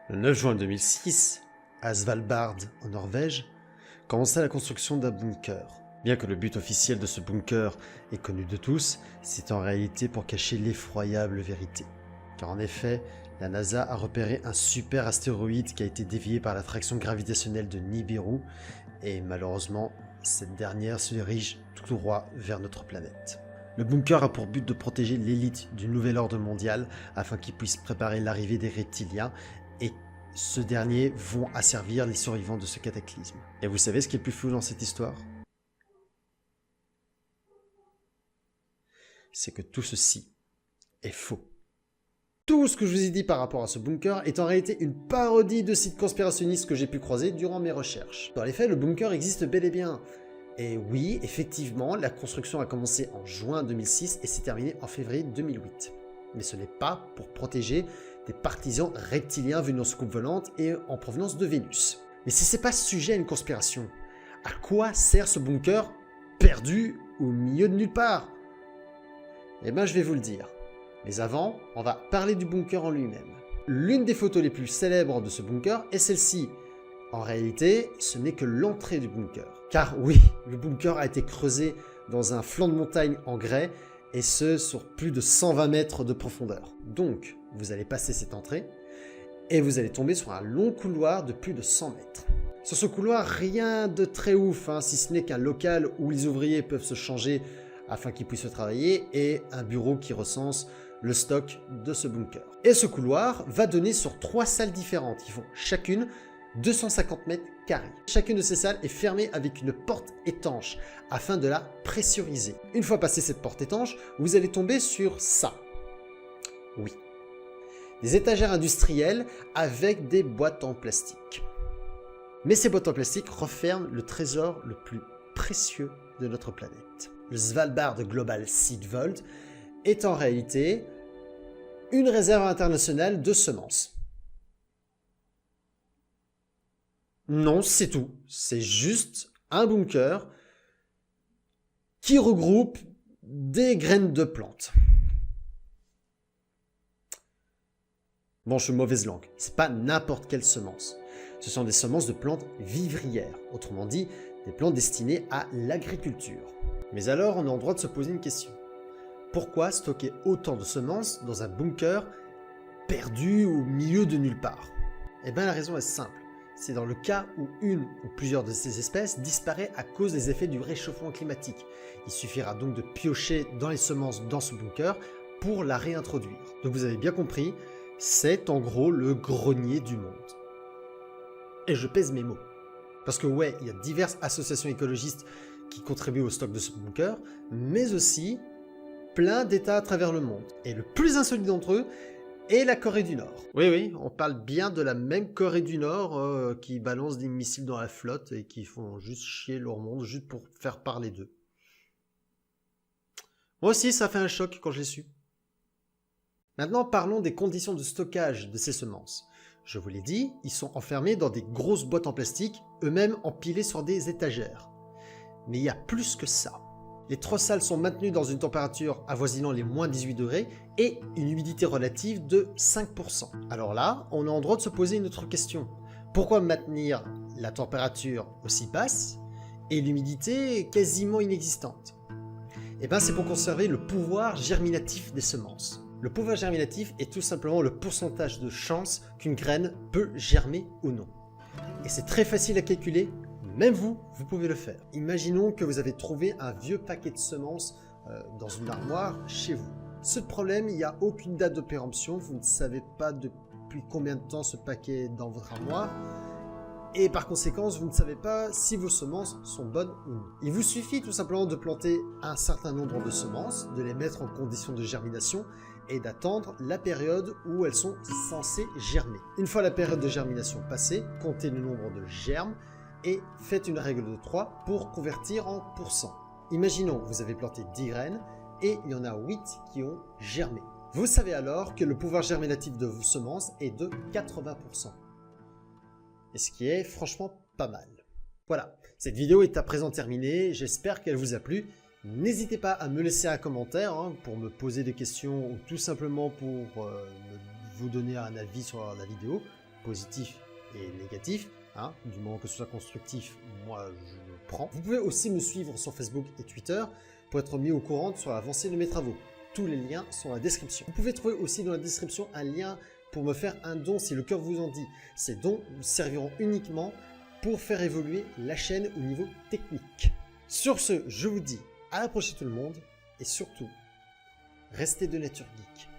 Le 9 juin 2006, à Svalbard, en Norvège, commença la construction d'un bunker. Bien que le but officiel de ce bunker est connu de tous, c'est en réalité pour cacher l'effroyable vérité. Car en effet, la NASA a repéré un super astéroïde qui a été dévié par l'attraction gravitationnelle de Nibiru, et malheureusement, cette dernière se dirige tout droit vers notre planète. Le bunker a pour but de protéger l'élite du nouvel ordre mondial afin qu'ils puissent préparer l'arrivée des reptiliens, et ceux derniers vont asservir les survivants de ce cataclysme. Et vous savez ce qui est le plus fou dans cette histoire? C'est que tout ceci est faux. Tout ce que je vous ai dit par rapport à ce bunker est en réalité une parodie de sites conspirationnistes que j'ai pu croiser durant mes recherches. Dans les faits, le bunker existe bel et bien. Et oui, effectivement, la construction a commencé en juin 2006 et s'est terminée en février 2008. Mais ce n'est pas pour protéger des partisans reptiliens venus en soucoupe volante et en provenance de Vénus. Mais si c'est pas sujet à une conspiration, à quoi sert ce bunker perdu au milieu de nulle part? Eh ben, je vais vous le dire. Mais avant, on va parler du bunker en lui-même. L'une des photos les plus célèbres de ce bunker est celle-ci. En réalité, ce n'est que l'entrée du bunker. Car oui, le bunker a été creusé dans un flanc de montagne en grès, et ce sur plus de 120 mètres de profondeur. Donc, vous allez passer cette entrée, et vous allez tomber sur un long couloir de plus de 100 mètres. Sur ce couloir, rien de très ouf, si ce n'est qu'un local où les ouvriers peuvent se changer afin qu'ils puissent travailler, et un bureau qui recense le stock de ce bunker. Et ce couloir va donner sur 3 salles différentes, qui font chacune 250 mètres carrés. Chacune de ces salles est fermée avec une porte étanche afin de la pressuriser. Une fois passé cette porte étanche, vous allez tomber sur ça. Oui. Des étagères industrielles avec des boîtes en plastique. Mais ces boîtes en plastique referment le trésor le plus précieux de notre planète. Le Svalbard Global Seed Vault est en réalité une réserve internationale de semences. Non, c'est tout. C'est juste un bunker qui regroupe des graines de plantes. Bon, je suis mauvaise langue. C'est pas n'importe quelle semence. Ce sont des semences de plantes vivrières. Autrement dit, des plantes destinées à l'agriculture. Mais alors, on a le droit de se poser une question. Pourquoi stocker autant de semences dans un bunker perdu au milieu de nulle part? Eh bien, la raison est simple. C'est dans le cas où une ou plusieurs de ces espèces disparaît à cause des effets du réchauffement climatique. Il suffira donc de piocher dans les semences dans ce bunker pour la réintroduire. Donc vous avez bien compris, c'est en gros le grenier du monde. Et je pèse mes mots. Parce que ouais, il y a diverses associations écologistes qui contribuent au stock de ce bunker, mais aussi plein d'États à travers le monde. Et le plus insolite d'entre eux est la Corée du Nord. Oui, on parle bien de la même Corée du Nord qui balance des missiles dans la flotte et qui font juste chier leur monde juste pour faire parler d'eux. Moi aussi, ça fait un choc quand je l'ai su. Maintenant, parlons des conditions de stockage de ces semences. Je vous l'ai dit, ils sont enfermés dans des grosses boîtes en plastique, eux-mêmes empilés sur des étagères. Mais il y a plus que ça. Les 3 salles sont maintenues dans une température avoisinant les moins 18 degrés et une humidité relative de 5%. Alors là, on a en droit de se poser une autre question. Pourquoi maintenir la température aussi basse et l'humidité quasiment inexistante? Eh bien, c'est pour conserver le pouvoir germinatif des semences. Le pouvoir germinatif est tout simplement le pourcentage de chance qu'une graine peut germer ou non. Et c'est très facile à calculer. Même vous pouvez le faire. Imaginons que vous avez trouvé un vieux paquet de semences dans une armoire chez vous. Seul problème, il n'y a aucune date de péremption. Vous ne savez pas depuis combien de temps ce paquet est dans votre armoire. Et par conséquent, vous ne savez pas si vos semences sont bonnes ou non. Il vous suffit tout simplement de planter un certain nombre de semences, de les mettre en condition de germination et d'attendre la période où elles sont censées germer. Une fois la période de germination passée, comptez le nombre de germes et faites une règle de 3 pour convertir en pourcent. Imaginons, vous avez planté 10 graines et il y en a 8 qui ont germé. Vous savez alors que le pouvoir germinatif de vos semences est de 80%. Et ce qui est franchement pas mal. Voilà, cette vidéo est à présent terminée, j'espère qu'elle vous a plu. N'hésitez pas à me laisser un commentaire pour me poser des questions ou tout simplement pour vous donner un avis sur la vidéo. positif et négatif. Hein, du moment que ce soit constructif, moi je le prends. Vous pouvez aussi me suivre sur Facebook et Twitter pour être mis au courant sur l'avancée de mes travaux. Tous les liens sont dans la description. Vous pouvez trouver aussi dans la description un lien pour me faire un don si le cœur vous en dit. Ces dons serviront uniquement pour faire évoluer la chaîne au niveau technique. Sur ce, je vous dis à la prochaine tout le monde et surtout, restez de nature geek.